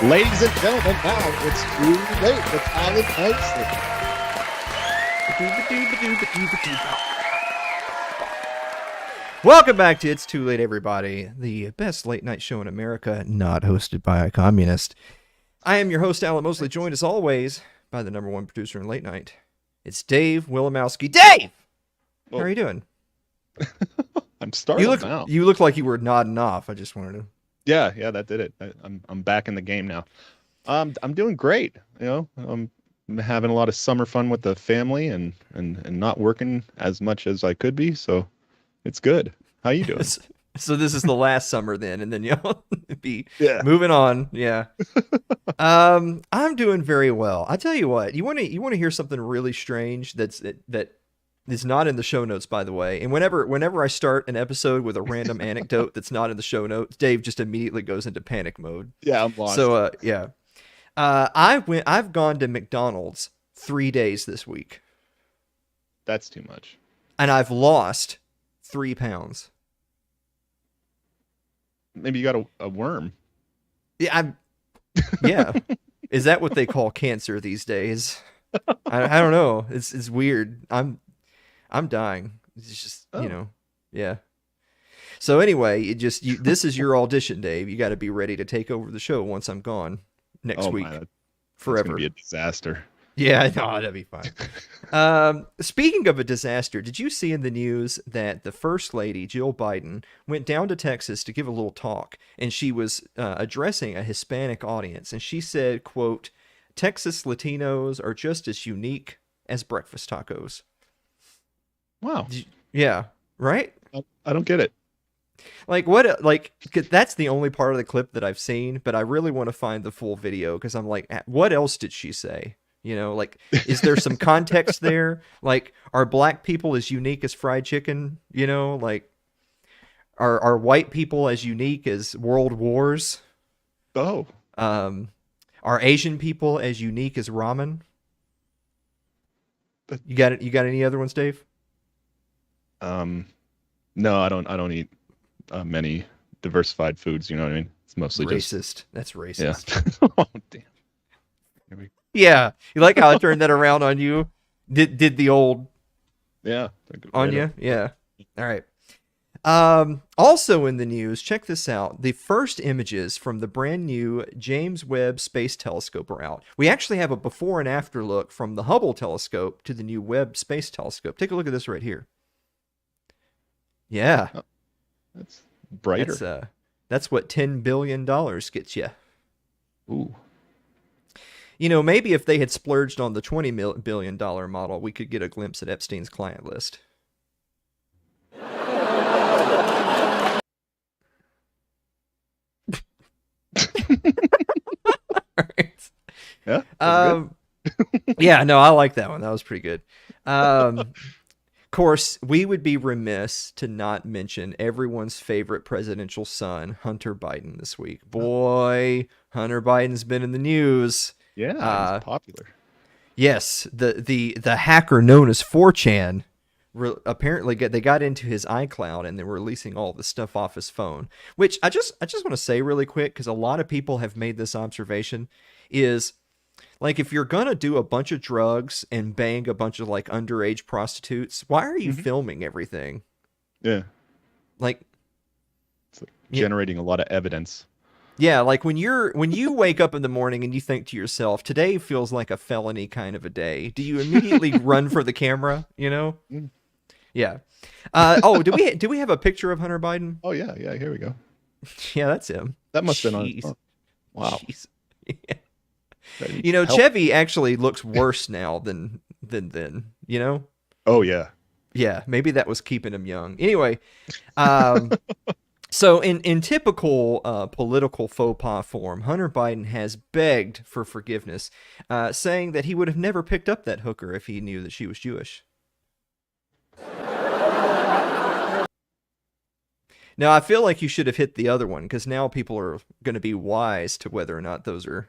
Ladies and gentlemen, now it's too late with Alan Hensley. Welcome back to It's Too Late, everybody. The best late night show in America, not hosted by a communist. I am your host, Alan Mosley, joined as always by the number one producer in late night. It's Dave Wilimowski. Dave! How are you doing? I'm startled now. You look like you were nodding off. I just wanted to... Yeah, that did it. I'm back in the game now. I'm doing great. You know, I'm having a lot of summer fun with the family and not working as much as I could be. So it's good. How you doing? So this is the last summer then, and then you'll be moving on. Yeah. I'm doing very well. I tell you what, you want to hear something really strange that is not in the show notes, by the way. And whenever I start an episode with a random anecdote that's not in the show notes, Dave just immediately goes into panic mode. Yeah, I'm lost. So I've gone to McDonald's 3 days this week. That's too much. And I've lost 3 pounds. Maybe you got a worm. Yeah, yeah. Is that what they call cancer these days? I don't know. It's weird. I'm dying. It's just, yeah. So anyway, this is your audition, Dave. You got to be ready to take over the show once I'm gone next week. Man, forever. It's gonna be a disaster. Yeah, no, that'd be fine. Speaking of a disaster, did you see in the news that the First Lady, Jill Biden, went down to Texas to give a little talk, and she was addressing a Hispanic audience, and she said, quote, "Texas Latinos are just as unique as breakfast tacos." Wow. Yeah, right? I don't get it. Like, what? Like, that's the only part of the clip that I've seen, but I really want to find the full video, because I'm like, what else did she say? You know, like, is there some context there? Like, are black people as unique as fried chicken? You know, like, are white people as unique as world wars? Oh. Are Asian people as unique as ramen? You got any other ones, Dave? No, I don't eat many diversified foods. You know what I mean? It's mostly racist. That's racist. Yeah. Oh, damn. Yeah, you like how I turned that around on you? Did the old on you? Yeah. All right. Also in the news, check this out. The first images from the brand new James Webb Space Telescope are out. We actually have a before and after look from the Hubble telescope to the new Webb Space Telescope. Take a look at this right here. Yeah. Oh, that's brighter. That's what $10 billion gets you. Ooh. You know, maybe if they had splurged on the $20 billion model, we could get a glimpse at Epstein's client list. Right. Yeah. Yeah, no, I like that one. That was pretty good. Of course, we would be remiss to not mention everyone's favorite presidential son, Hunter Biden, this week. Boy, Hunter Biden's been in the news. Yeah, he's popular. Yes, the hacker known as 4chan apparently they got into his iCloud and they were releasing all the stuff off his phone. Which I just want to say really quick, because a lot of people have made this observation, is like, if you're gonna do a bunch of drugs and bang a bunch of like underage prostitutes, why are you filming everything? Yeah, like it's generating a lot of evidence. Yeah, like when you wake up in the morning and you think to yourself, today feels like a felony kind of a day, do you immediately run for the camera, you know? Yeah. Do we have a picture of Hunter Biden? Oh yeah, here we go. Yeah, that's him. That must have been on his phone. Wow. Yeah. You know, Chevy actually looks worse now than then, you know? Oh yeah. Yeah, maybe that was keeping him young. Anyway, so in typical political faux pas form, Hunter Biden has begged for forgiveness, saying that he would have never picked up that hooker if he knew that she was Jewish. Now, I feel like you should have hit the other one, because now people are going to be wise to whether or not those are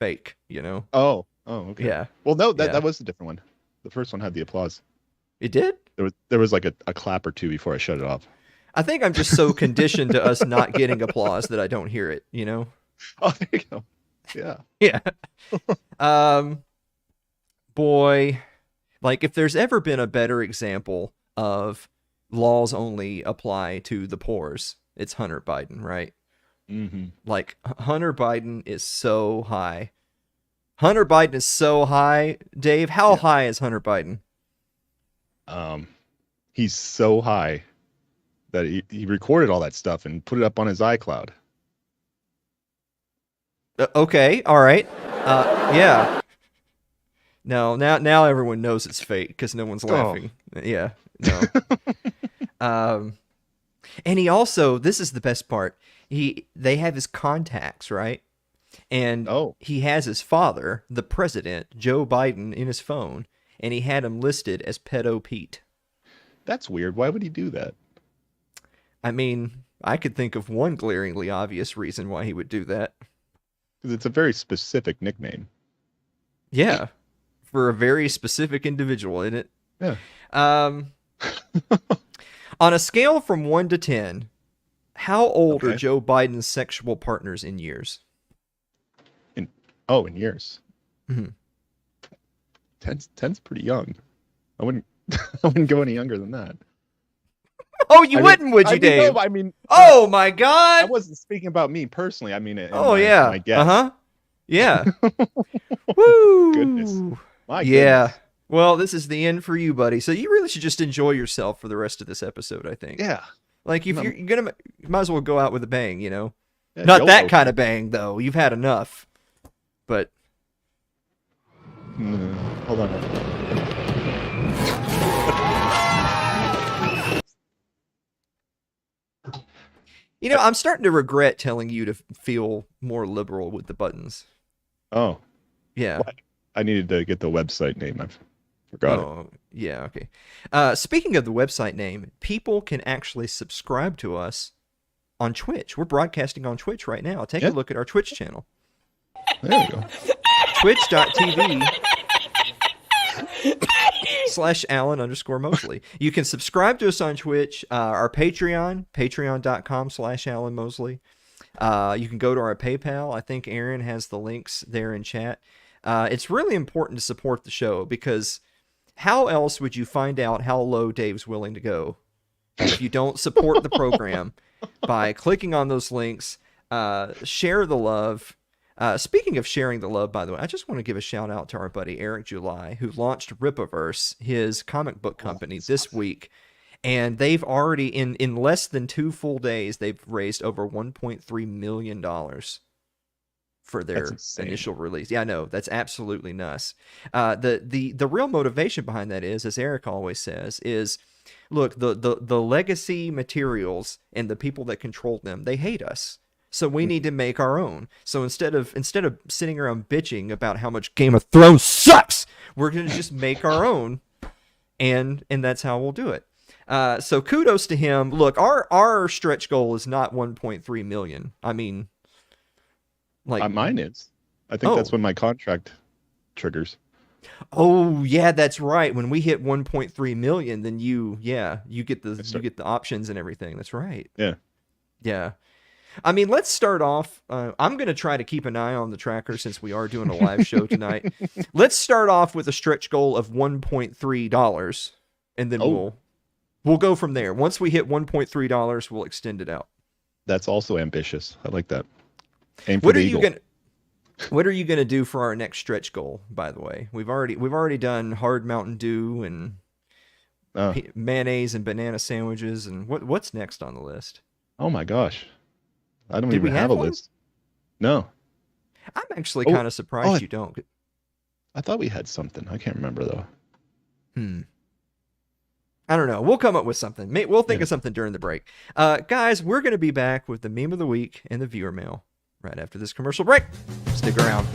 fake, you know? Oh, okay. Yeah. Well, no, that was a different one. The first one had the applause. It did? There was like a clap or two before I shut it off. I think I'm just so conditioned to us not getting applause that I don't hear it, you know? Oh, there you go. Yeah. Yeah. Boy, like if there's ever been a better example of laws only apply to the poors, it's Hunter Biden, right? Mm-hmm. Like Hunter Biden is so high. Hunter Biden is so high. Dave, how high is Hunter Biden? He's so high that he recorded all that stuff and put it up on his iCloud. Okay, all right. Yeah. No, now everyone knows it's fake because no one's laughing. Oh. Yeah, no. And he also, this is the best part. They have his contacts, right? And he has his father, the president, Joe Biden, in his phone, and he had him listed as Pedo Pete. That's weird. Why would he do that? I mean, I could think of one glaringly obvious reason why he would do that. Because it's a very specific nickname. Yeah. For a very specific individual, isn't it? Yeah. On a scale from 1 to 10, how old are Joe Biden's sexual partners in years? In years. Mm-hmm. 10's pretty young. I wouldn't go any younger than that. Oh, you wouldn't, would you, Dave? No, I mean, oh my God! I wasn't speaking about me personally. I mean, yeah, my guess. Yeah. Woo! Goodness. My goodness. Well, this is the end for you, buddy. So you really should just enjoy yourself for the rest of this episode, I think. Yeah. Like if you're gonna, you might as well go out with a bang, you know. Yeah, not that kind of bang, though. You've had enough. But hold on. You know, I'm starting to regret telling you to feel more liberal with the buttons. Oh. Yeah. What? I needed to get the website name. I forgot it. Yeah, okay. Speaking of the website name, people can actually subscribe to us on Twitch. We're broadcasting on Twitch right now. Take a look at our Twitch channel. There we go. Twitch.tv/Alan_Mosley. You can subscribe to us on Twitch. Our Patreon, patreon.com/Alan Mosley. You can go to our PayPal. I think Aaron has the links there in chat. It's really important to support the show because how else would you find out how low Dave's willing to go if you don't support the program by clicking on those links, share the love. Speaking of sharing the love, by the way, I just want to give a shout out to our buddy Eric July, who launched Ripaverse, his comic book company, this week. And they've already, in less than 2 full days, they've raised over $1.3 million for their initial release. Yeah, I know. That's absolutely nuts. The real motivation behind that is, as Eric always says, is, look, the legacy materials and the people that control them, they hate us. So we need to make our own. So instead of sitting around bitching about how much Game of Thrones sucks, we're going to just make our own, and that's how we'll do it. So kudos to him. Look, our stretch goal is not 1.3 million. I mean, like mine is. I think that's when my contract triggers. Oh yeah, that's right. When we hit 1.3 million, then you get the options and everything. That's right. Yeah. Yeah. I mean, let's start off. I'm going to try to keep an eye on the tracker since we are doing a live show tonight. Let's start off with a stretch goal of $1.3, and then we'll go from there. Once we hit $1.3, we'll extend it out. That's also ambitious. I like that. Aim for the eagle. What are you gonna do for our next stretch goal? By the way, we've already done hard Mountain Dew and mayonnaise and banana sandwiches, and what's next on the list? Oh my gosh. I don't even have a list. No. I'm actually kind of surprised you don't. I thought we had something. I can't remember, though. I don't know. We'll come up with something. We'll think of something during the break. Guys, we're going to be back with the meme of the week and the viewer mail right after this commercial break. Stick around.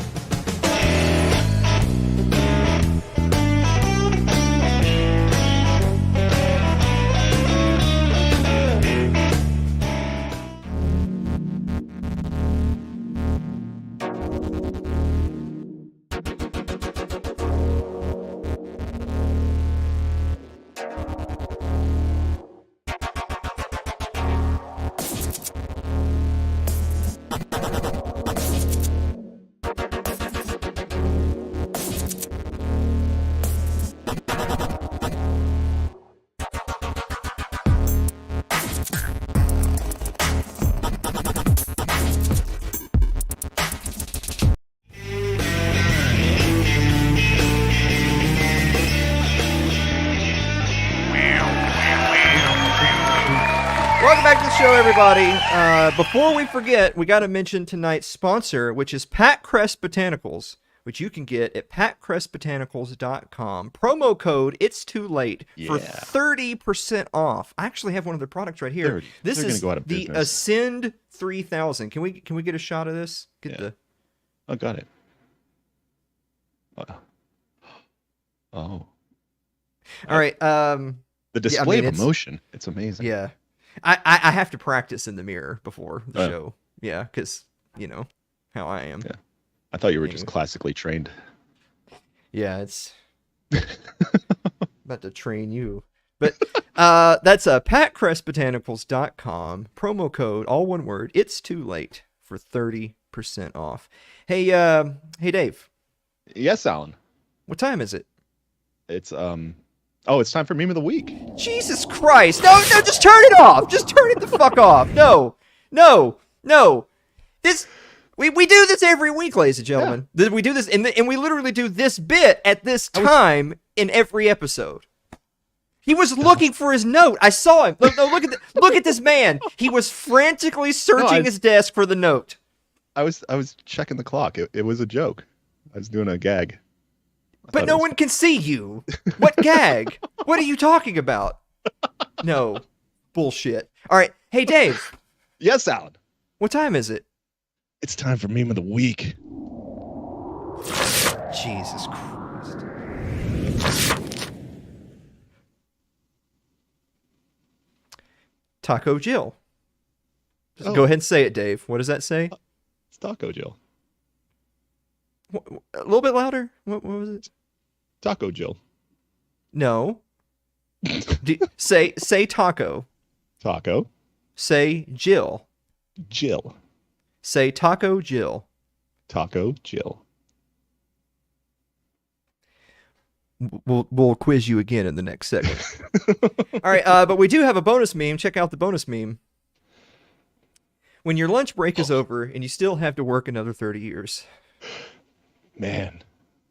Welcome back to the show, everybody. Before we forget, we got to mention tonight's sponsor, which is Pat Crest Botanicals, which you can get at patcrestbotanicals.com. Promo code It's Too Late for 30% off. I actually have one of their products right here. This is the Ascend 3000. Can we get a shot of this? Oh, got it. Oh. All right. The display of emotion. It's amazing. Yeah. I have to practice in the mirror before the show. Yeah, because, you know, how I am. Yeah. I thought you were just classically trained. Yeah, it's about to train you. But that's patcrestbotanicals.com. Promo code, all one word, It's Too Late for 30% off. Hey, Dave. Yes, Alan. What time is it? It's it's time for meme of the week. Jesus Christ! No, just turn it off. Just turn it the fuck off. No. This we do this every week, ladies and gentlemen. Yeah. We do this, and we literally do this bit at this time in every episode. He was looking for his note. I saw him. Look at this man. He was frantically searching his desk for the note. I was checking the clock. It was a joke. I was doing a gag. But no one can see you. What gag? What are you talking about? No. Bullshit. All right. Hey, Dave. Yes, Alan. What time is it? It's time for meme of the week. Jesus Christ. Taco Jill. Just go ahead and say it, Dave. What does that say? It's Taco Jill. A little bit louder. What was it? Taco Jill. No. Say taco. Taco. Say Jill. Jill. Say Taco Jill. Taco Jill. We'll quiz you again in the next segment. All right, but we do have a bonus meme. Check out the bonus meme. When your lunch break is over and you still have to work another 30 years. Man.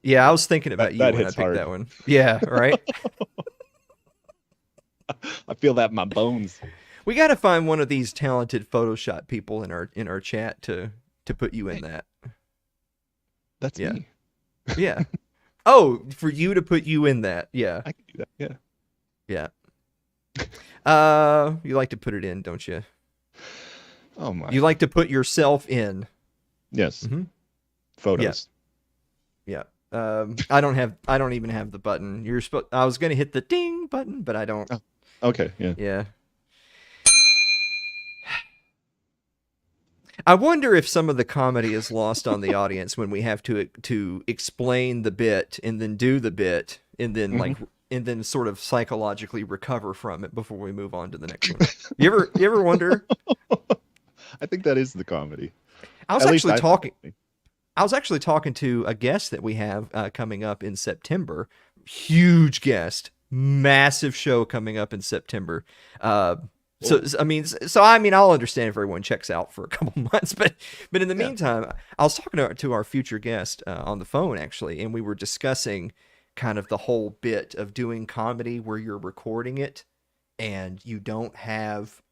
Yeah, I was thinking about you when I picked that one. Yeah, right? I feel that in my bones. We got to find one of these talented Photoshop people in our chat to put you in that. That's me. Yeah. Oh, for you to put you in that. Yeah. I can do that. Yeah. Yeah. You like to put it in, don't you? Oh my. You like to put yourself in. Yes. Mm-hmm. Photos. Yeah. I don't even have the button. I was going to hit the ding button, but I don't. Oh, okay. Yeah. Yeah. I wonder if some of the comedy is lost on the audience when we have to explain the bit and then do the bit and then and then sort of psychologically recover from it before we move on to the next one. You ever wonder? I think that is the comedy. I was actually talking to a guest that we have coming up in September. Huge guest, massive show coming up in September. So I mean, I'll understand if everyone checks out for a couple months, but in the meantime, I was talking to our future guest on the phone actually, and we were discussing kind of the whole bit of doing comedy where you're recording it and you don't have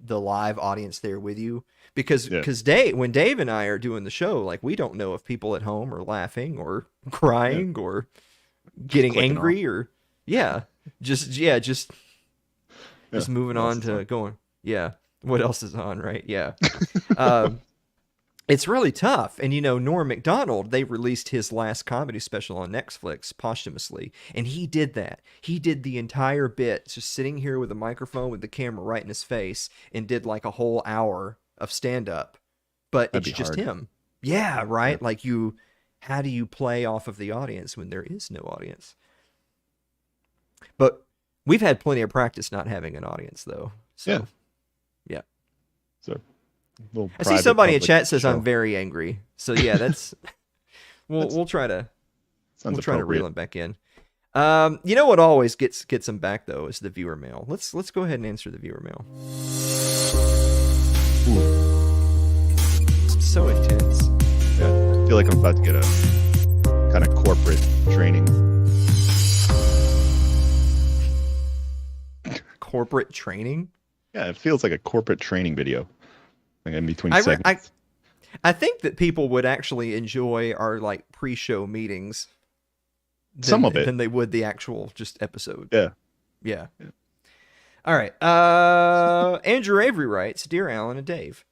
the live audience there with you because when Dave and I are doing the show, like we don't know if people at home are laughing or crying or getting angry or just moving on to going, what else is on, right? Yeah. It's really tough. And, Norm Macdonald, they released his last comedy special on Netflix posthumously. And he did that. He did the entire bit, just sitting here with a microphone with the camera right in his face and did like a whole hour of stand-up. But it's just him. Yeah, right? Yeah. Like how do you play off of the audience when there is no audience? But we've had plenty of practice not having an audience, though. So, yeah. So, I see somebody in chat says I'm very angry. So yeah, that's we'll try to reel him back in. You know what always gets him back though is the viewer mail. Let's go ahead and answer the viewer mail. It's so intense. Yeah, I feel like I'm about to get a kind of corporate training. Corporate training? Yeah, it feels like a corporate training video, like in between segments. I think that people would actually enjoy our like pre-show meetings Some of it than they would the actual just episode. Yeah. Yeah. All right. Andrew Avery writes, Dear Alan and Dave,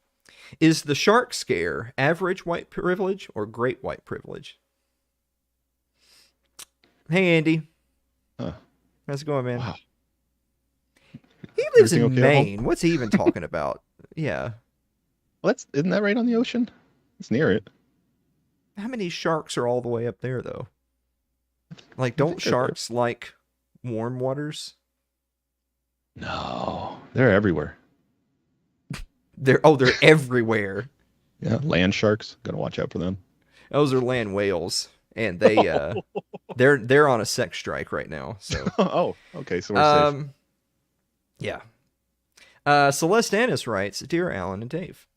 is the shark scare average white privilege or great white privilege? Hey, Andy. How's it going, man? Wow. He lives in Maine. What's he even talking about? Yeah. Well, isn't that right on the ocean? It's near it. How many sharks are all the way up there, though? Like, don't sharks like warm waters? No, they're everywhere. They're everywhere. Yeah, land sharks. Gotta watch out for them. Those are land whales, and they're on a sex strike right now. So. Oh, okay. So we're safe. Yeah. Celeste Annis writes, Dear Alan and Dave,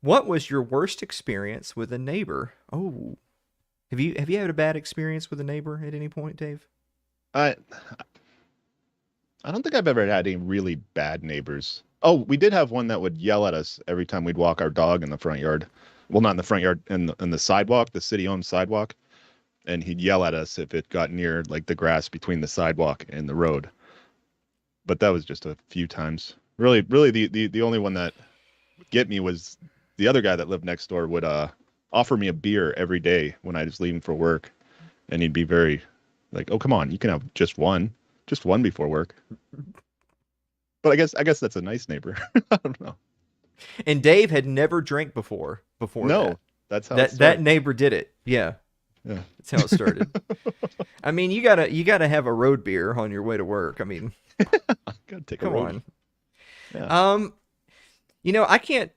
what was your worst experience with a neighbor? Oh, have you had a bad experience with a neighbor at any point, Dave? I don't think I've ever had any really bad neighbors. Oh, we did have one that would yell at us every time we'd walk our dog in the front yard. Well, not in the front yard, in the sidewalk, the city-owned sidewalk. And he'd yell at us if it got near like the grass between the sidewalk and the road. But that was just a few times. Really, the only one that would get me was the other guy that lived next door would offer me a beer every day when I was leaving for work. And he'd be very like, oh, come on, you can have just one before work. But I guess that's a nice neighbor. I don't know. And Dave had never drank before no, that's how that neighbor did it. Yeah. That's how it started. I mean, you gotta have a road beer on your way to work. I mean, gotta take come a road. on. Yeah. You know, I can't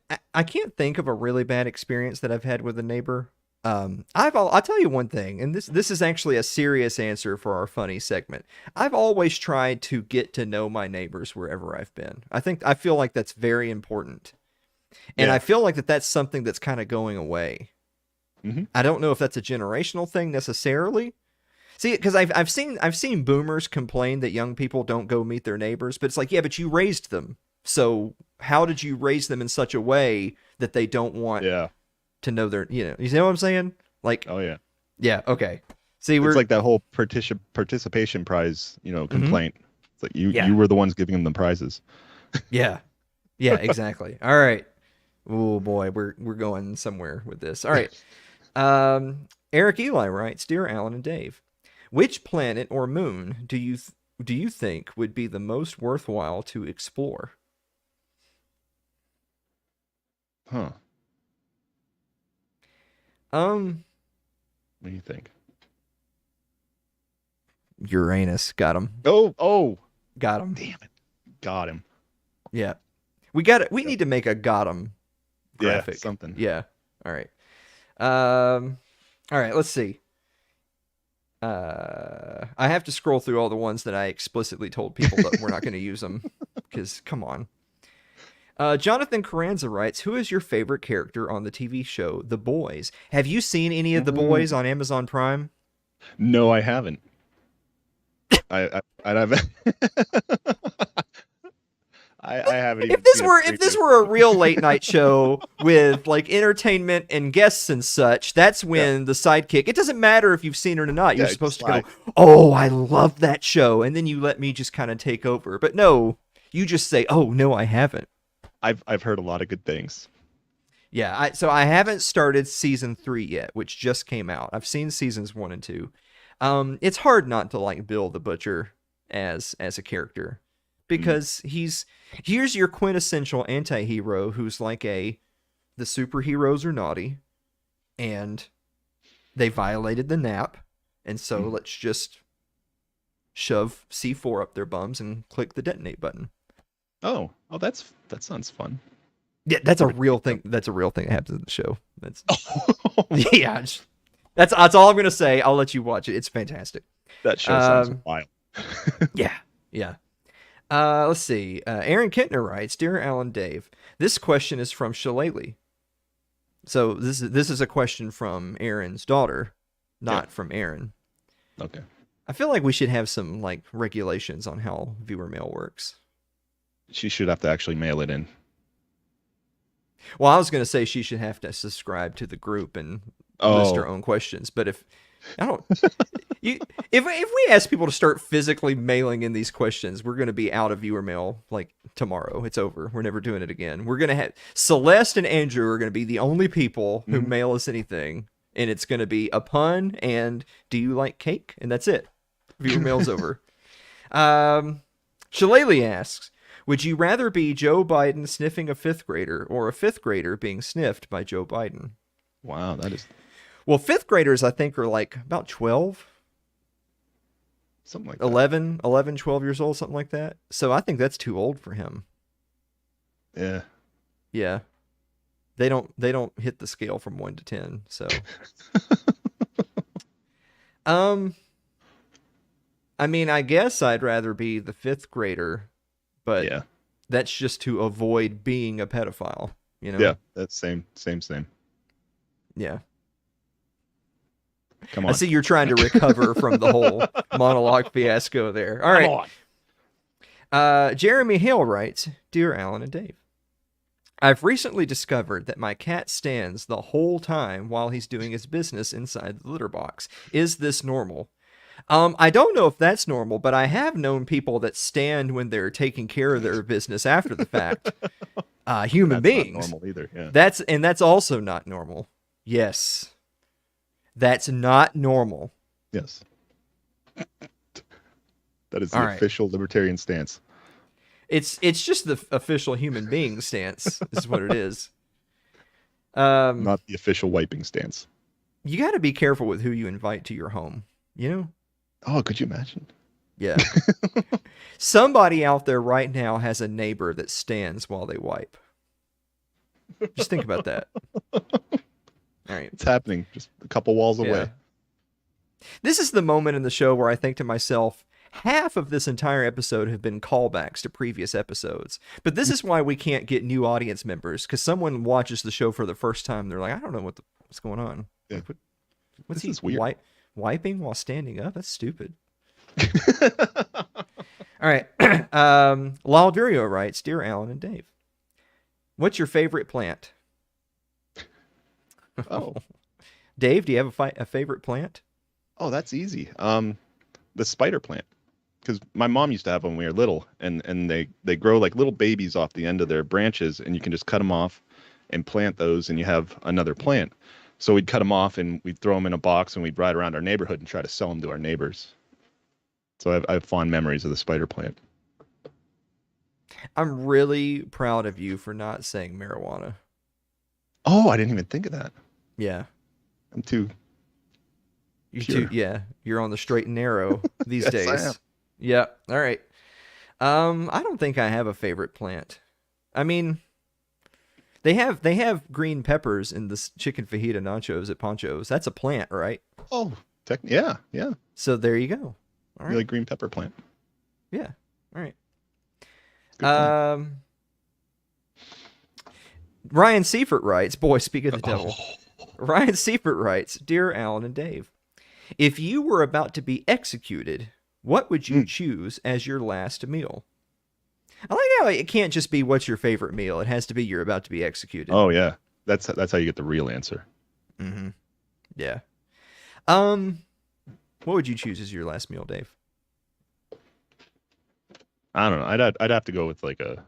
think of a really bad experience that I've had with a neighbor. I'll tell you one thing, and this is actually a serious answer for our funny segment. I've always tried to get to know my neighbors wherever I've been. I feel like that's very important. And I feel like that's something that's kind of going away. Mm-hmm. I don't know if that's a generational thing necessarily. See, because I've seen boomers complain that young people don't go meet their neighbors, but it's like, yeah, but you raised them. So how did you raise them in such a way that they don't want to know their, you know what I'm saying? Like, oh yeah. Yeah. Okay. See, it's like that whole participation prize, complaint. Mm-hmm. It's like you were the ones giving them the prizes. Yeah. Yeah, exactly. All right. Oh boy, we're going somewhere with this. All right. Eric Eli writes, Dear Alan and Dave, which planet or moon do you think would be the most worthwhile to explore? Huh. What do you think? Uranus. Got him. Oh. Got him. Damn it. Got him. Yeah. We need to make a got him graphic. Yeah, something. Yeah. All right. All right, let's see. I have to scroll through all the ones that I explicitly told people that we're not going to use them, because come on. Jonathan Carranza writes, who is your favorite character on the TV show The Boys? Have you seen any of The Boys on Amazon Prime? No, I haven't. I haven't. I haven't. If this were a real late night show with like entertainment and guests and such, that's when the sidekick. It doesn't matter if you've seen it or not. You're supposed to go, "Oh, I love that show," and then you let me just kind of take over. But no, you just say, "Oh no, I haven't." I've heard a lot of good things. Yeah, so I haven't started season 3 yet, which just came out. I've seen seasons 1 and 2. It's hard not to like Bill the Butcher as a character. Because here's your quintessential anti-hero who's like the superheroes are naughty and they violated the nap, and so let's just shove C4 up their bums and click the detonate button. Oh, that sounds fun. Yeah, that's a real thing. That's a real thing that happens in the show. That's yeah. That's all I'm gonna say. I'll let you watch it. It's fantastic. That show sounds wild. Yeah. Let's see. Aaron Kentner writes, Dear Alan Dave, this question is from Shillelagh. So this is a question from Aaron's daughter, not from Aaron. Okay. I feel like we should have some like regulations on how viewer mail works. she should have to actually mail it in. Well, I was going to say she should have to subscribe to the group and list her own questions. But if I don't, if we ask people to start physically mailing in these questions, we're going to be out of viewer mail like tomorrow. It's over. We're never doing it again. We're going to have Celeste and Andrew are going to be the only people who mail us anything, and it's going to be a pun and do you like cake? And that's it. Viewer mail's over. Shillelagh asks, would you rather be Joe Biden sniffing a fifth grader or a fifth grader being sniffed by Joe Biden? Wow, that is... Well, fifth graders, I think, are like about 12. Something like 11, 12 years old, something like that. So I think that's too old for him. Yeah. Yeah. They don't hit the scale from 1 to 10, so. I mean, I guess I'd rather be the fifth grader, but yeah, that's just to avoid being a pedophile, you know? Yeah, that's same. Yeah. Come on. I see you're trying to recover from the whole monologue fiasco there. All right. Come on. Jeremy Hale writes, Dear Alan and Dave, I've recently discovered that my cat stands the whole time while he's doing his business inside the litter box. Is this normal? I don't know if that's normal, but I have known people that stand when they're taking care of their business after the fact. Human beings. Not normal either. Yeah. That's also not normal. Yes. That's not normal. Yes. That is the official libertarian stance. It's just the official human being stance. Is what it is. Not the official wiping stance. You got to be careful with who you invite to your home. You know? Oh, could you imagine? Yeah. Somebody out there right now has a neighbor that stands while they wipe. Just think about that. All right. It's happening just a couple walls away. This is the moment in the show where I think to myself, half of this entire episode have been callbacks to previous episodes. But this is why we can't get new audience members, because someone watches the show for the first time. They're like, I don't know what's going on. Yeah. Like, what's this he weird. Wiping while standing up? That's stupid. All right. Laldurio writes, Dear Alan and Dave, what's your favorite plant? Oh. Dave, do you have a favorite plant? Oh, that's easy. The spider plant. Because my mom used to have them when we were little, and they grow like little babies off the end of their branches, and you can just cut them off and plant those, and you have another plant. So we'd cut them off, and we'd throw them in a box, and we'd ride around our neighborhood and try to sell them to our neighbors. So I have fond memories of the spider plant. I'm really proud of you for not saying marijuana. Oh, I didn't even think of that. Yeah. I'm too... You're on the straight and narrow these days. I am. Yeah. All right. I don't think I have a favorite plant. I mean, they have green peppers in the chicken fajita nachos at Poncho's. That's a plant, right? Oh, yeah. So there you go. All right. You like green pepper plant? Yeah. All right. Ryan Seifert writes, boy, speak of the devil. Ryan Seifert writes, Dear Alan and Dave, if you were about to be executed, what would you choose as your last meal? I like how it can't just be what's your favorite meal. It has to be you're about to be executed. Oh, yeah. That's how you get the real answer. Mm-hmm. Yeah. What would you choose as your last meal, Dave? I don't know. I'd have to go with like a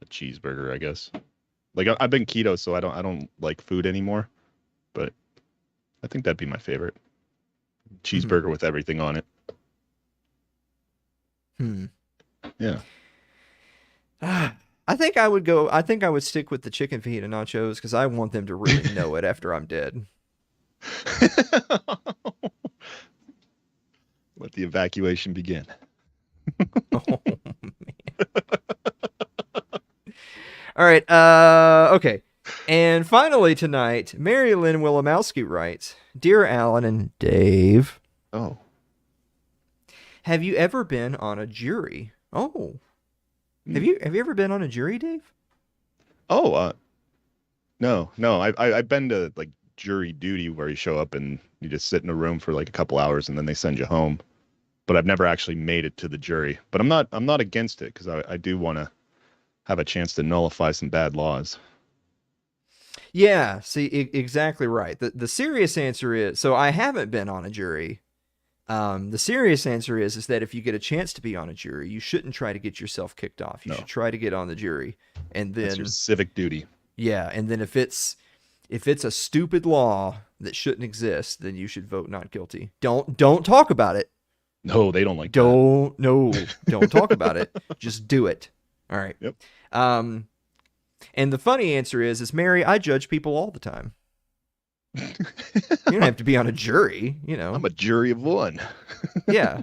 cheeseburger, I guess. Like I've been keto, so I don't like food anymore. But I think that'd be my favorite. Cheeseburger with everything on it. Yeah. I think I would stick with the chicken fajita nachos because I want them to really know it after I'm dead. Let the evacuation begin. Oh, man. All right. Okay. And finally tonight, Mary Lynn Wilimowski writes, Dear Alan and Dave. Oh. Have you ever been on a jury? Oh. Have you ever been on a jury, Dave? Oh, no. I've been to like jury duty where you show up and you just sit in a room for like a couple hours and then they send you home. But I've never actually made it to the jury. But I'm not against it because I do want to have a chance to nullify some bad laws. Yeah, see, exactly right. The serious answer is, so I haven't been on a jury. The serious answer is that if you get a chance to be on a jury, you shouldn't try to get yourself kicked off. You should try to get on the jury, and then that's your civic duty. Yeah, and then if it's a stupid law that shouldn't exist, then you should vote not guilty. Don't talk about it. No, they don't like that. Don't talk about it. Just do it. All right. Yep. And the funny answer is Mary, I judge people all the time. You don't have to be on a jury, you know. I'm a jury of one. Yeah.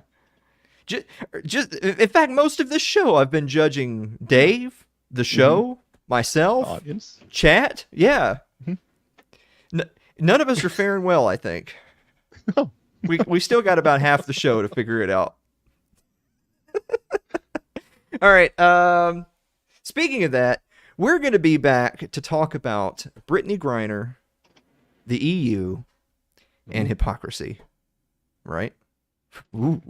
Just in fact, most of this show I've been judging Dave, the show, myself, audience, chat. Yeah. None of us are faring well, I think. No. We still got about half the show to figure it out. All right. Speaking of that, we're going to be back to talk about Brittney Griner, the EU, and hypocrisy. Right? Ooh.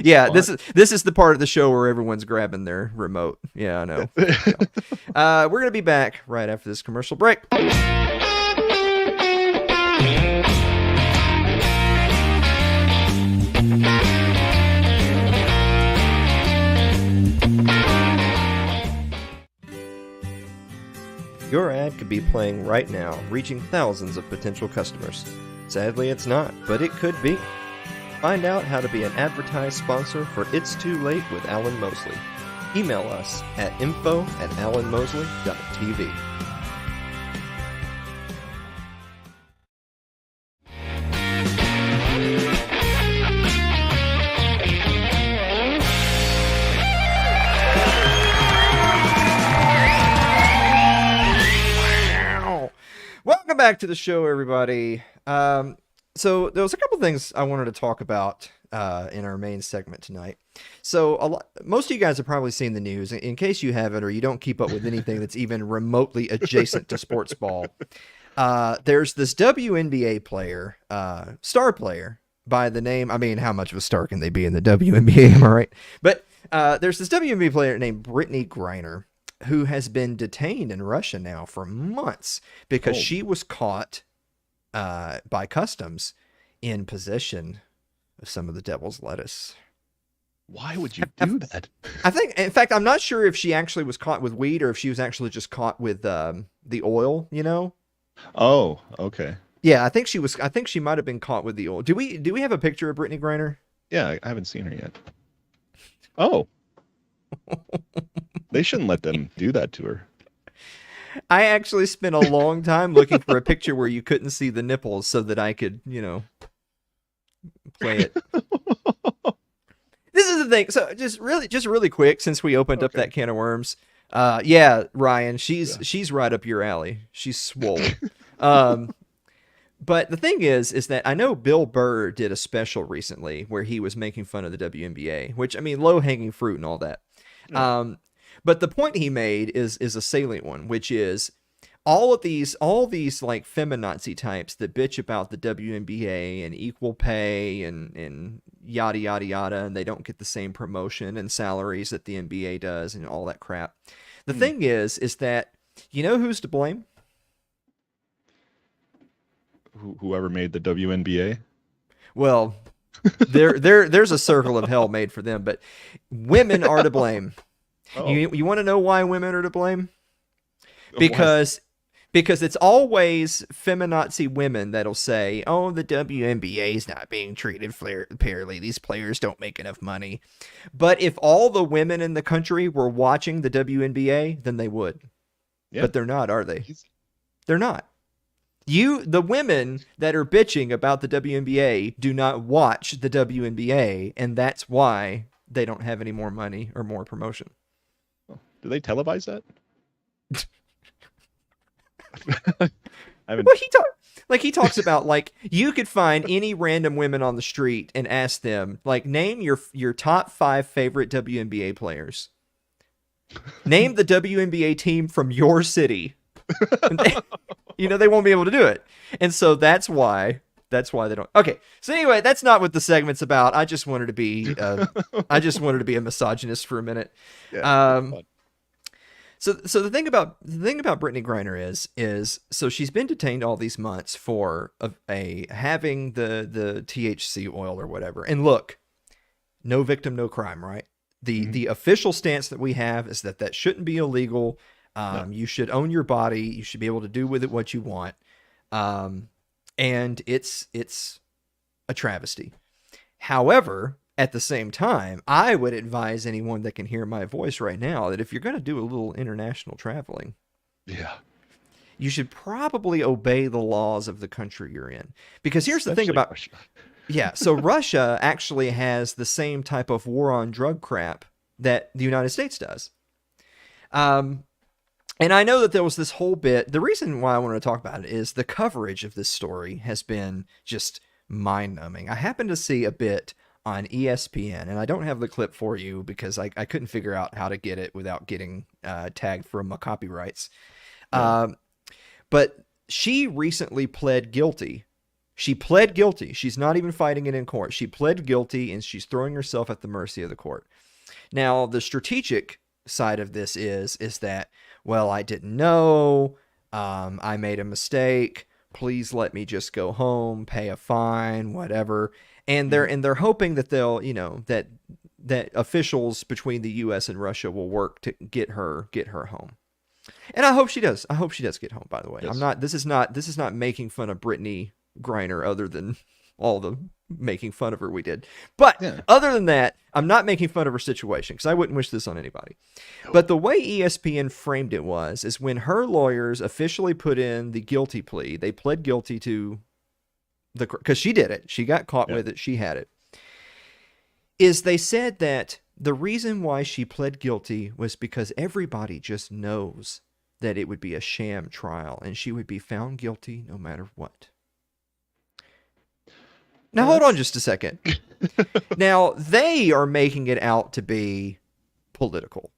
Yeah, fun. This is the part of the show where everyone's grabbing their remote. Yeah, I know. We're going to be back right after this commercial break. Your ad could be playing right now, reaching thousands of potential customers. Sadly, it's not, but it could be. Find out how to be an advertised sponsor for It's Too Late with Alan Mosley. Email us at info@alanmosley.tv. Welcome back to the show, everybody. So there was a couple things I wanted to talk about in our main segment tonight. So most of you guys have probably seen the news. In case you haven't, or you don't keep up with anything that's even remotely adjacent to sports ball, there's this WNBA player, star player by the name. I mean, how much of a star can they be in the WNBA? Am I right? But there's this WNBA player named Brittney Griner, who has been detained in Russia now for months because she was caught by customs in possession of some of the devil's lettuce. Why would you do that? I think, in fact, I'm not sure if she actually was caught with weed or if she was actually just caught with the oil, you know? Oh, okay. Yeah, I think she might have been caught with the oil. Do we have a picture of Brittney Griner? Yeah, I haven't seen her yet. Oh. They shouldn't let them do that to her. I actually spent a long time looking for a picture where you couldn't see the nipples so that I could, play it. This is the thing. So just really quick, since we opened up that can of worms. Yeah, Ryan, she's right up your alley. She's swole. But the thing is that I know Bill Burr did a special recently where he was making fun of the WNBA, which, I mean, low-hanging fruit and all that. Yeah. But the point he made is a salient one, which is all these like feminazi types that bitch about the WNBA and equal pay and yada yada yada, and they don't get the same promotion and salaries that the NBA does and all that crap. The thing is that you know who's to blame? Whoever made the WNBA. Well, there's a circle of hell made for them, but women are to blame. Oh. You want to know why women are to blame? Because it's always feminazi women that'll say, "Oh, the WNBA is not being treated fairly. These players don't make enough money." But if all the women in the country were watching the WNBA, then they would. Yeah. But they're not, are they? They're not. The women that are bitching about the WNBA do not watch the WNBA, and that's why they don't have any more money or more promotion. Do they televise that? Well, he talks about, like, you could find any random women on the street and ask them, like, name your top 5 favorite WNBA players. Name the WNBA team from your city. They won't be able to do it. And so that's why they don't. Okay. So anyway, that's not what the segment's about. I just wanted to be a misogynist for a minute. Yeah, So the thing about Brittney Griner is so she's been detained all these months for having the THC oil or whatever. And look, no victim, no crime, right? The official stance that we have is that shouldn't be illegal. No. You should own your body. You should be able to do with it what you want. And it's a travesty. However, at the same time, I would advise anyone that can hear my voice right now that if you're going to do a little international traveling, you should probably obey the laws of the country you're in. Because here's the thing about Russia. So Russia actually has the same type of war on drug crap that the United States does. And I know that there was this whole bit. The reason why I wanted to talk about it is the coverage of this story has been just mind-numbing. I happened to see a bit on ESPN, and I don't have the clip for you because I couldn't figure out how to get it without getting tagged for my copyrights. But she recently pled guilty. She pled guilty. She's not even fighting it in court. She pled guilty, and she's throwing herself at the mercy of the court. Now, the strategic side of this is that, well, I didn't know. I made a mistake. Please let me just go home, pay a fine, whatever. And they're hoping that they'll, that officials between the U.S. and Russia will work to get her home. And I hope she does. I hope she does get home, by the way. Yes. This is not making fun of Brittney Griner other than all the making fun of her we did. But other than that, I'm not making fun of her situation because I wouldn't wish this on anybody. But the way ESPN framed it is when her lawyers officially put in the guilty plea, they pled guilty to because she did it. She got caught with it. She had it. Is they said that the reason why she pled guilty was because everybody just knows that it would be a sham trial and she would be found guilty no matter what. Now, hold on just a second. Now, they are making it out to be political.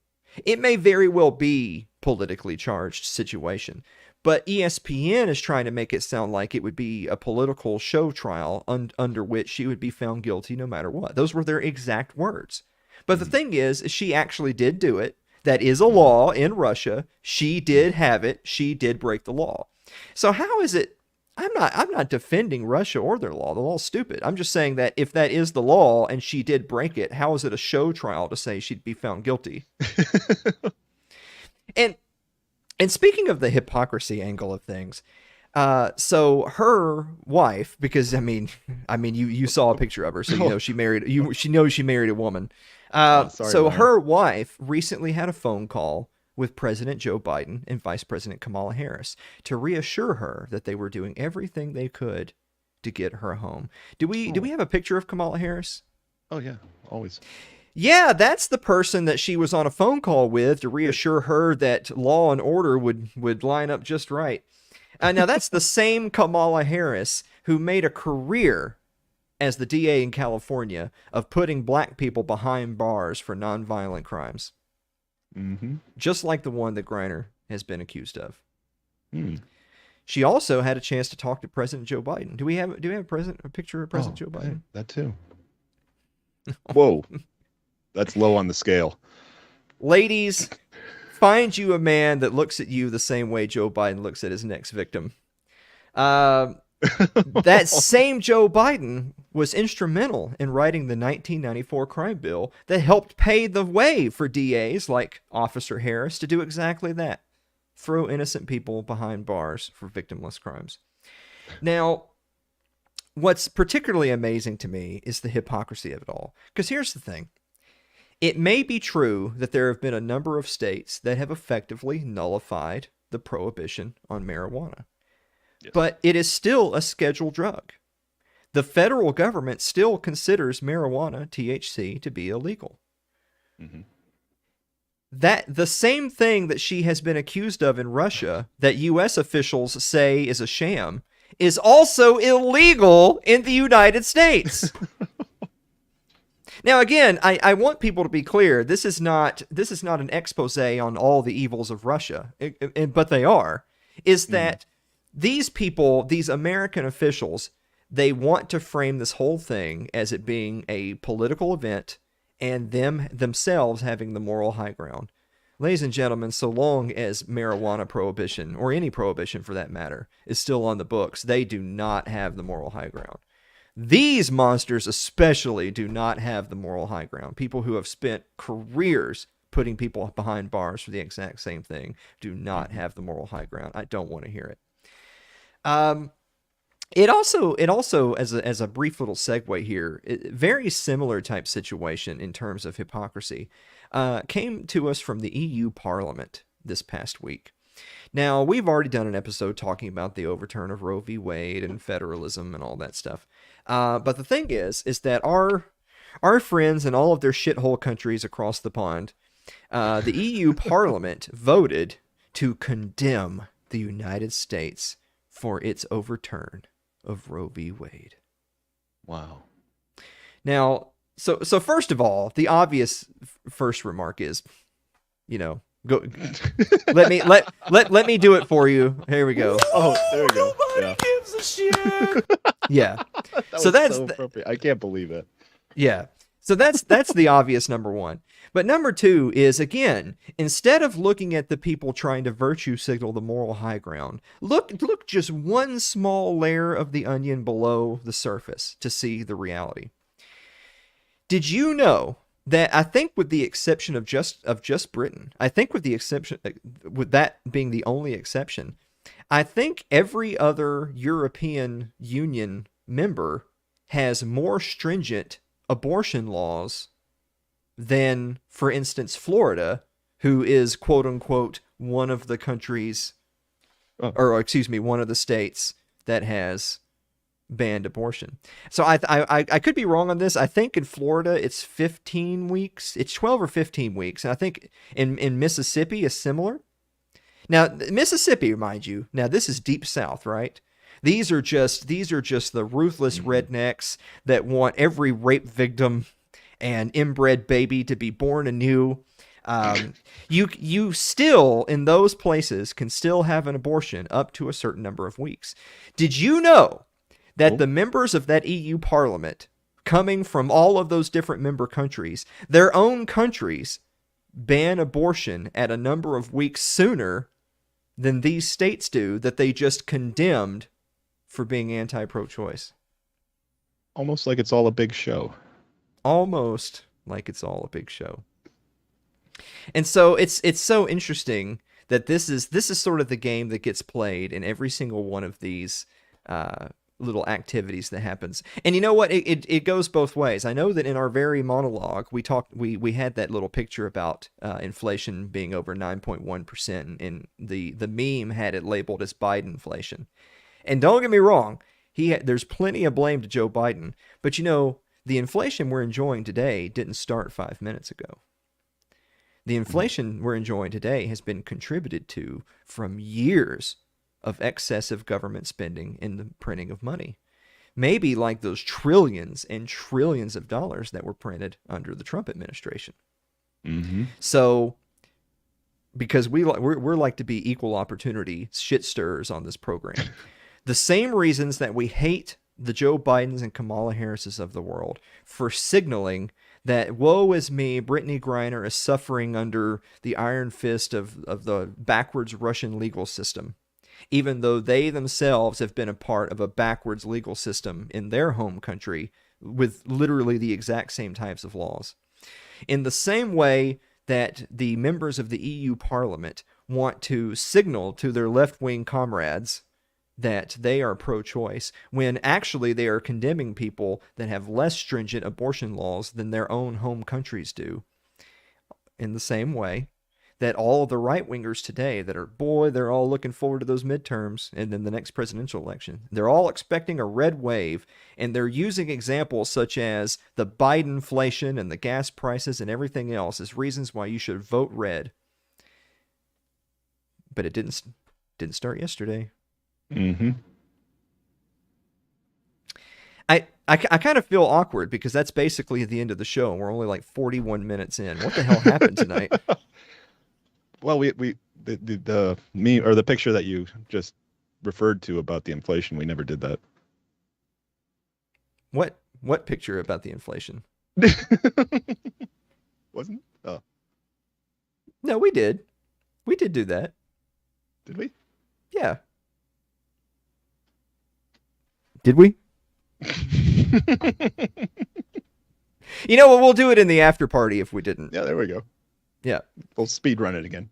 It may very well be politically charged situation, but ESPN is trying to make it sound like it would be a political show trial under which she would be found guilty no matter what. Those were their exact words. But the thing is she actually did do it. That is a law in Russia. She did have it. She did break the law. So how is it? I'm not defending Russia or their law. The law's stupid. I'm just saying that if that is the law and she did break it, how is it a show trial to say she'd be found guilty? And speaking of the hypocrisy angle of things, so her wife, because I mean, you saw a picture of her, so you know she married a woman. Her wife recently had a phone call with President Joe Biden and Vice President Kamala Harris to reassure her that they were doing everything they could to get her home. Do we have a picture of Kamala Harris? Oh yeah, always. Yeah, that's the person that she was on a phone call with to reassure her that law and order would line up just right. Now, that's the same Kamala Harris who made a career as the DA in California of putting black people behind bars for nonviolent crimes. Mm-hmm. Just like the one that Griner has been accused of. She also had a chance to talk to President Joe Biden. Do we have a picture of President Joe Biden? That too. Whoa. That's low on the scale. Ladies, find you a man that looks at you the same way Joe Biden looks at his next victim. That same Joe Biden was instrumental in writing the 1994 crime bill that helped pave the way for DAs like Officer Harris to do exactly that. Throw innocent people behind bars for victimless crimes. Now, what's particularly amazing to me is the hypocrisy of it all. Because here's the thing. It may be true that there have been a number of states that have effectively nullified the prohibition on marijuana. Yes. But it is still a scheduled drug. The federal government still considers marijuana, THC, to be illegal. Mm-hmm. That the same thing that she has been accused of in Russia that U.S. officials say is a sham is also illegal in the United States. Now, again, I want people to be clear. This is not an expose on all the evils of Russia, but they are. Is that these people, these American officials, they want to frame this whole thing as it being a political event and themselves having the moral high ground. ladies and gentlemen, so long as marijuana prohibition, or any prohibition for that matter, is still on the books, they do not have the moral high ground. These monsters especially do not have the moral high ground. People who have spent careers putting people behind bars for the exact same thing do not have the moral high ground. I don't want to hear it. It also as a brief little segue here, very similar type situation in terms of hypocrisy, came to us from the EU Parliament this past week. Now, we've already done an episode talking about the overturn of Roe v. Wade and federalism and all that stuff. But the thing is that our friends in all of their shithole countries across the pond, the EU Parliament voted to condemn the United States for its overturn of Roe v. Wade. Wow. Now, so first of all, the obvious first remark is, go. let me do it for you. Here we go. Oh, there we go. Nobody gives a shit. Yeah. That's so appropriate. I can't believe it. Yeah. So that's the obvious number one. But number two is, again, instead of looking at the people trying to virtue signal the moral high ground, look just one small layer of the onion below the surface to see the reality. Did you know that, I think with the exception of just Britain, I think with that being the only exception, I think every other European Union member has more stringent abortion laws than, for instance, Florida, who is quote unquote one of the countries, or excuse me, one of the states that has banned abortion. So I could be wrong on this. I think in Florida it's 15 weeks. It's 12 or 15 weeks. And I think in Mississippi is similar. Now, Mississippi, mind you, now this is deep South, right? These are just the ruthless rednecks that want every rape victim and inbred baby to be born anew. You still, in those places, can still have an abortion up to a certain number of weeks. Did you know that the members of that EU Parliament, coming from all of those different member countries, their own countries ban abortion at a number of weeks sooner than these states do, that they just condemned for being anti-pro-choice? Almost like it's all a big show. Almost like it's all a big show. And so it's so interesting that this is sort of the game that gets played in every single one of these little activities that happens. And you know what? It goes both ways. I know that in our very monologue, we had that little picture about inflation being over 9.1%, and the meme had it labeled as Biden inflation. And don't get me wrong, there's plenty of blame to Joe Biden, but the inflation we're enjoying today didn't start 5 minutes ago. The inflation we're enjoying today has been contributed to from years of excessive government spending in the printing of money. Maybe like those trillions and trillions of dollars that were printed under the Trump administration. Mm-hmm. So, because we're like to be equal opportunity shit stirrers on this program. The same reasons that we hate the Joe Bidens and Kamala Harrises of the world for signaling that woe is me, Brittney Griner is suffering under the iron fist of the backwards Russian legal system, even though they themselves have been a part of a backwards legal system in their home country with literally the exact same types of laws. In the same way that the members of the EU Parliament want to signal to their left-wing comrades that they are pro-choice, when actually they are condemning people that have less stringent abortion laws than their own home countries do. In the same way that all of the right-wingers today they're all looking forward to those midterms and then the next presidential election. They're all expecting a red wave, and they're using examples such as the Bidenflation and the gas prices and everything else as reasons why you should vote red. But it didn't start yesterday. Mm-hmm. I kind of feel awkward because that's basically the end of the show, and we're only like 41 minutes in. What the hell happened tonight? Well, the meme or the picture that you just referred to about the inflation, we never did that. What picture about the inflation? Wasn't? Oh. no, we did. We did do that. Did we? Yeah. Did we? You know what? We'll do it in the after party if we didn't. Yeah, there we go. Yeah. We'll speed run it again.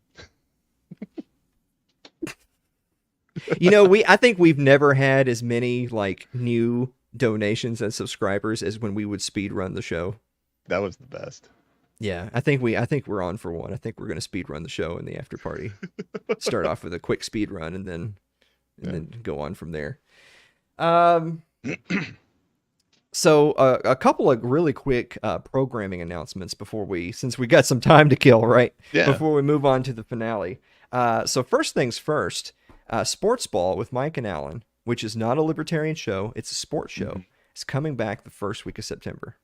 You know, I think we've never had as many like new donations and subscribers as when we would speed run the show. That was the best. Yeah, I think we're on for one. I think we're going to speed run the show in the after party. Start off with a quick speed run and then go on from there. So a couple of really quick programming announcements since we got some time to kill, right? Yeah. Before we move on to the finale. So first things first, Sports Ball with Mike and Alan, which is not a libertarian show, it's a sports show. It's coming back the first week of September.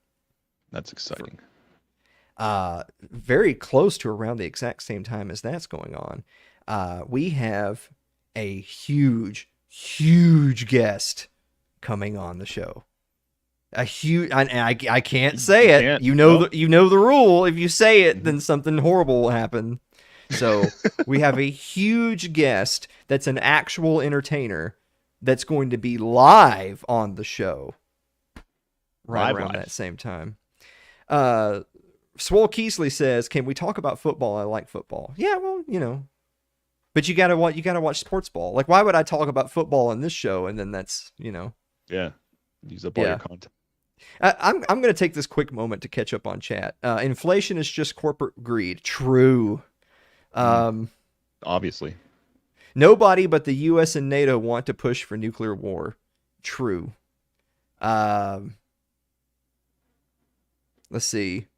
That's exciting. Very close to around the exact same time as that's going on. We have a huge guest coming on the show. A huge, and I can't say it. You know the rule. If you say it, then something horrible will happen. So we have a huge guest that's an actual entertainer that's going to be live on the show right around that same time. Swole Keesley says, "Can we talk about football? I like football." Yeah, well, but you gotta watch Sports Ball. Like, why would I talk about football in this show and then that's Yeah, use up all your content. I'm gonna take this quick moment to catch up on chat. Inflation is just corporate greed. True. Obviously. Nobody but the U.S. and NATO want to push for nuclear war. True. Let's see.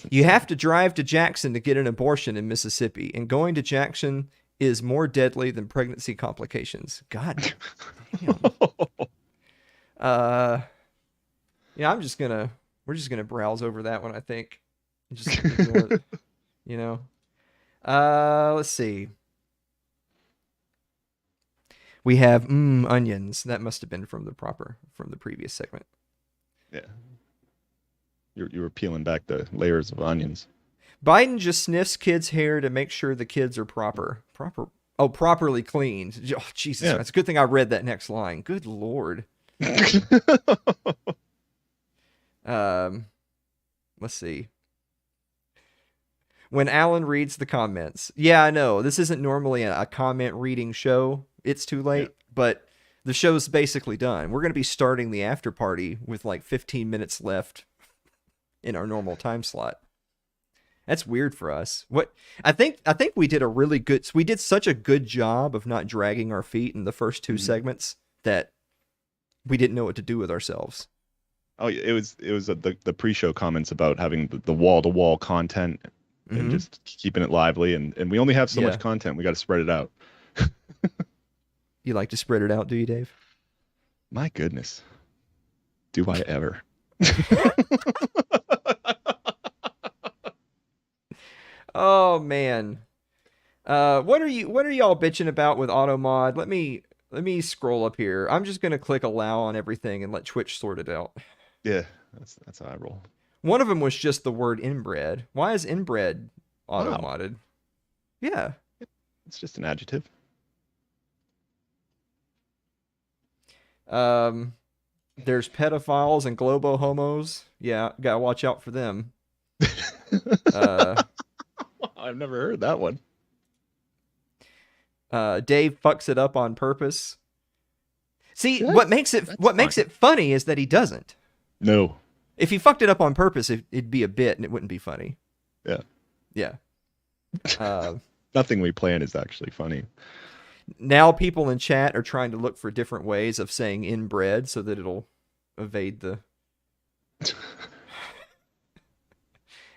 You have to drive to Jackson to get an abortion in Mississippi, and going to Jackson is more deadly than pregnancy complications. God damn. Yeah, we're just gonna browse over that one, I think. Just ignore it, let's see. We have onions. That must have been from the previous segment. Yeah. You were peeling back the layers of onions. Biden just sniffs kids' hair to make sure the kids are properly cleaned. Oh, Jesus, yeah. It's a good thing I read that next line. Good Lord. Let's see. When Alan reads the comments. Yeah, I know. This isn't normally a comment reading show. It's too late, but the show's basically done. We're going to be starting the after party with like 15 minutes left in our normal time slot. That's weird for us. I think we did we did such a good job of not dragging our feet in the first two segments that we didn't know what to do with ourselves. Oh, it was the pre-show comments about having the wall-to-wall content and just keeping it lively, and we only have so much content. We got to spread it out. You like to spread it out, do you, Dave? My goodness. Do I ever? Oh man. What are y'all bitching about with AutoMod? Let me scroll up here. I'm just gonna click allow on everything and let Twitch sort it out. Yeah, that's how I roll. One of them was just the word inbred. Why is inbred auto-modded? Yeah. It's just an adjective. There's pedophiles and globo homos. Yeah, gotta watch out for them. I've never heard that one. Dave fucks it up on purpose. See, what makes it funny is that he doesn't. No. If he fucked it up on purpose, it'd be a bit and it wouldn't be funny. Yeah. Yeah. Nothing we plan is actually funny. Now people in chat are trying to look for different ways of saying inbred so that it'll evade the...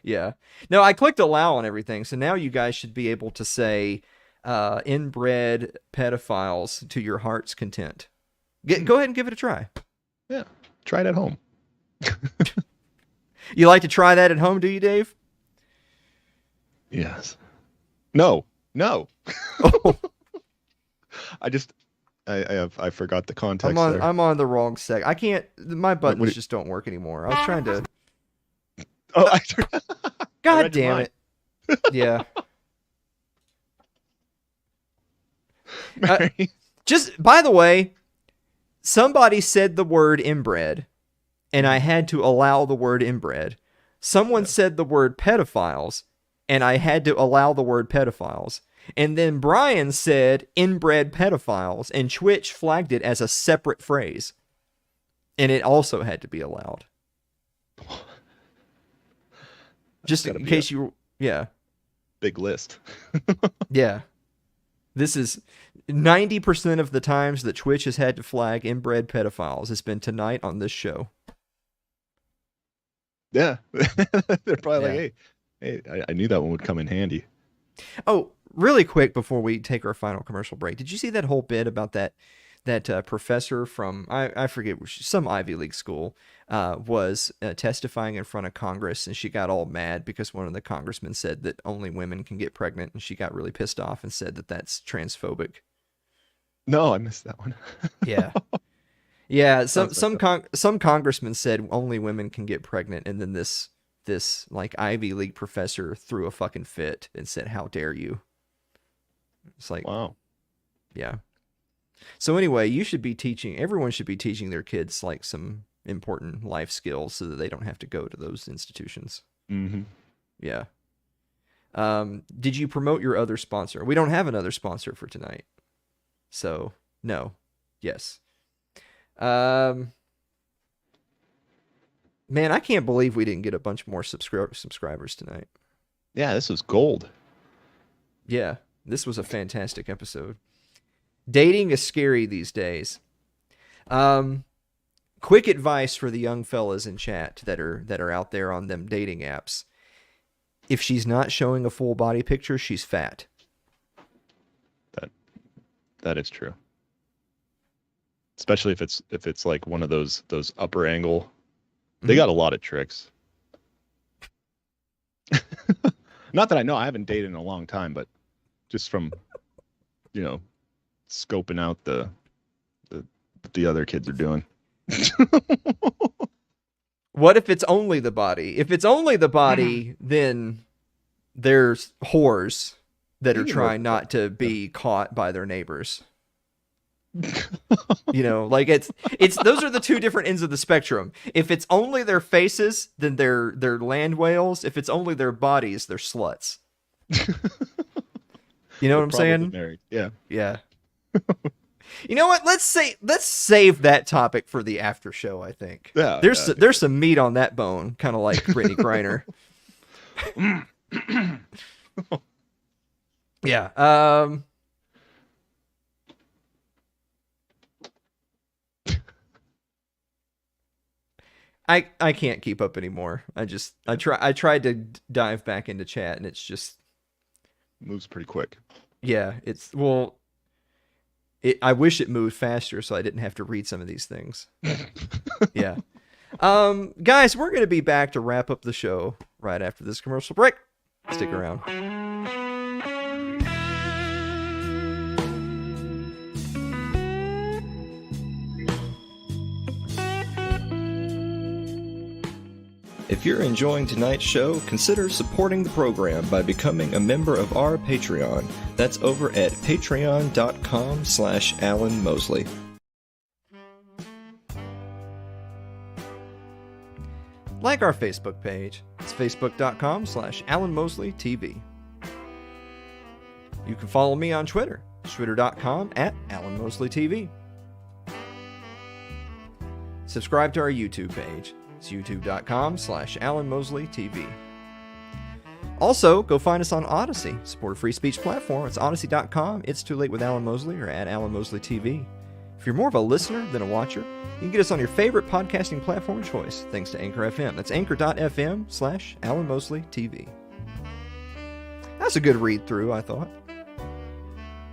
Yeah. No, I clicked allow on everything, so now you guys should be able to say inbred pedophiles to your heart's content. Go ahead and give it a try. Yeah. Try it at home. You like to try that at home, do you, Dave? Yes. No. Oh. I forgot the context. I'm on the wrong sec. I can't. My buttons just don't work anymore. I was trying to. Oh, God damn it! Yeah. Just, by the way, somebody said the word inbred, and I had to allow the word inbred. Someone said the word pedophiles, and I had to allow the word pedophiles. And then Brian said inbred pedophiles, and Twitch flagged it as a separate phrase. And it also had to be allowed. Just in case you... Yeah. Big list. Yeah. This is 90% of the times that Twitch has had to flag inbred pedophiles has been tonight on this show. Yeah. They're probably like, hey, I knew that one would come in handy. Oh, really quick before we take our final commercial break. Did you see that whole bit about that professor from, I forget, some Ivy League school was testifying in front of Congress, and she got all mad because one of the congressmen said that only women can get pregnant, and she got really pissed off and said that that's transphobic. No, I missed that one. Yeah. Yeah, some congressman said only women can get pregnant, and then this like Ivy League professor threw a fucking fit and said, "How dare you?" It's like, wow. Yeah. So anyway, everyone should be teaching their kids like some important life skills so that they don't have to go to those institutions. Mm-hmm. Yeah. Did you promote your other sponsor? We don't have another sponsor for tonight. So, no. Yes. Man, I can't believe we didn't get a bunch more subscribers tonight. Yeah, this was gold. Yeah, this was a fantastic episode. Dating is scary these days. Quick advice for the young fellas in chat that are out there on them dating apps. If she's not showing a full body picture, she's fat. That is true. Especially if it's like one of those upper angle. They got a lot of tricks. Not that I know. I haven't dated in a long time, but just from, scoping out the other kids are doing. What if it's only the body? If it's only the body, then there's whores that are trying not to be caught by their neighbors. Like it's those are the two different ends of the spectrum. If it's only their faces, then they're land whales. If it's only their bodies, they're sluts. You know what I'm saying? Married. Yeah. Yeah. You know what? Let's save that topic for the after show, I think. Yeah. There's some meat on that bone, kind of like Brittney Griner. Yeah. I can't keep up anymore. I tried to dive back into chat, and it's just moves pretty quick. Yeah, I wish it moved faster so I didn't have to read some of these things. Yeah. Guys, we're going to be back to wrap up the show right after this commercial break. Stick around. If you're enjoying tonight's show, consider supporting the program by becoming a member of our Patreon. That's over at patreon.com/Alan Mosley. Like our Facebook page. It's facebook.com/Alan Mosley TV. You can follow me on Twitter. Twitter.com/Alan Mosley TV. Subscribe to our YouTube page. It's youtube.com/Alan Mosley TV. Also, go find us on Odyssey. Support a free speech platform. It's odyssey.com. It's Too Late with Alan Mosley or @Alan Mosley TV. If you're more of a listener than a watcher, you can get us on your favorite podcasting platform of choice thanks to Anchor FM. That's anchor.fm/Alan Mosley TV. That's a good read through, I thought.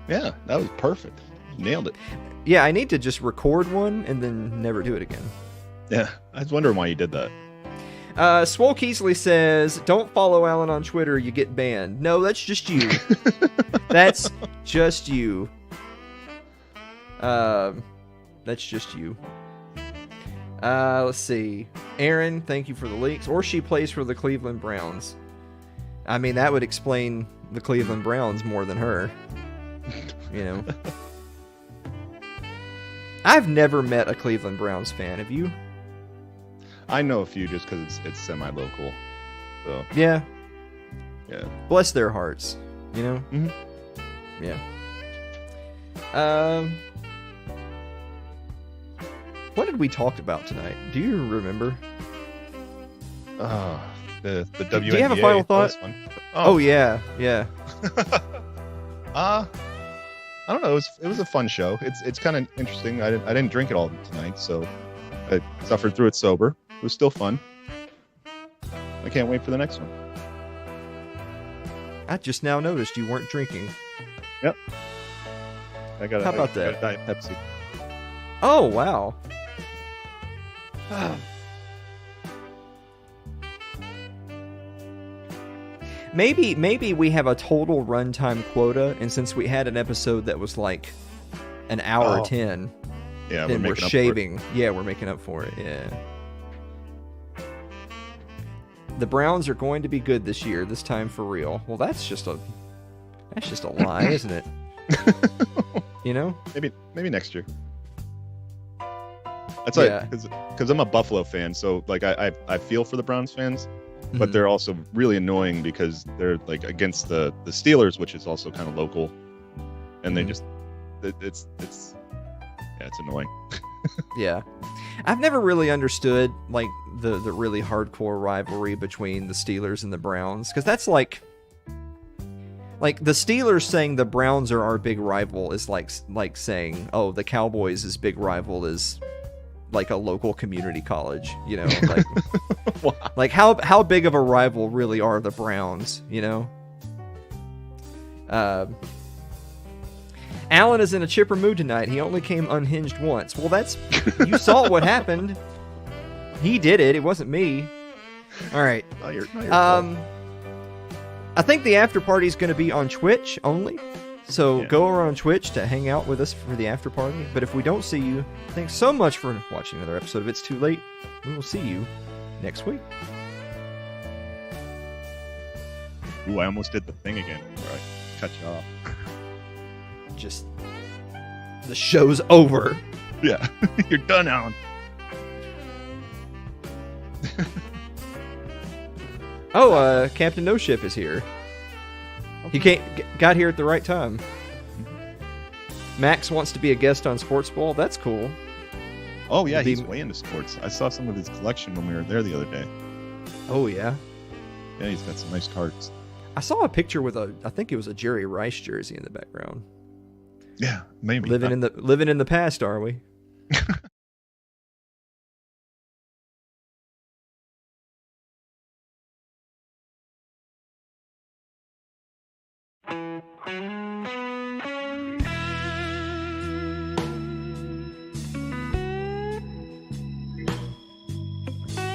Yeah, that was perfect. Nailed it. Yeah, I need to just record one and then never do it again. Yeah, I was wondering why you did that. Swole Keesley says, don't follow Alan on Twitter, you get banned. No, that's just you. That's just you. That's just you. Let's see. Aaron, thank you for the leaks. Or she plays for the Cleveland Browns. I mean, that would explain the Cleveland Browns more than her. you know. I've never met a Cleveland Browns fan. Have you? I know a few just because it's semi-local. So yeah. Bless their hearts, you know. Mm-hmm. Yeah. What did we talk about tonight? Do you remember? The WNBA. Do you have a final thought? Oh yeah. I don't know. It was a fun show. It's kind of interesting. I didn't drink it all tonight, so I suffered through it sober. It was still fun. I can't wait for the next one. I just now noticed you weren't drinking. Yep. How about that? Diet Pepsi. Oh wow. Maybe we have a total runtime quota, and since we had an episode that was like an hour 10, then we're shaving. Yeah, we're making up for it. Yeah. The Browns are going to be good this year, this time for real. Well, that's just a lie, isn't it? You know? Maybe next year. That's like because I'm a Buffalo fan, so like I feel for the Browns fans, but they're also really annoying because they're like against the Steelers, which is also kind of local, and they just it's annoying. Yeah. I've never really understood like the really hardcore rivalry between the Steelers and the Browns, because that's like the Steelers saying the Browns are our big rival is like saying, oh, the Cowboys' big rival is like a local community college, you know, like wow. Like how big of a rival really are the Browns, you know? Alan is in a chipper mood tonight. He only came unhinged once. Well, that's... You saw what happened. He did it. It wasn't me. All right. Not your I think the after party is going to be on Twitch only. So go over on Twitch to hang out with us for the after party. But if we don't see you, thanks so much for watching another episode of It's Too Late. We will see you next week. Ooh, I almost did the thing again where I cut you off. Just the show's over. Yeah. You're done, Alan. Captain No Ship is here. He got here at the right time. Max wants to be a guest on Sports Ball. That's cool. Oh yeah, he's way into sports. I saw some of his collection when we were there the other day. Oh yeah. Yeah, he's got some nice cards. I saw a picture with I think it was a Jerry Rice jersey in the background. Yeah, maybe. Living in the past, are we?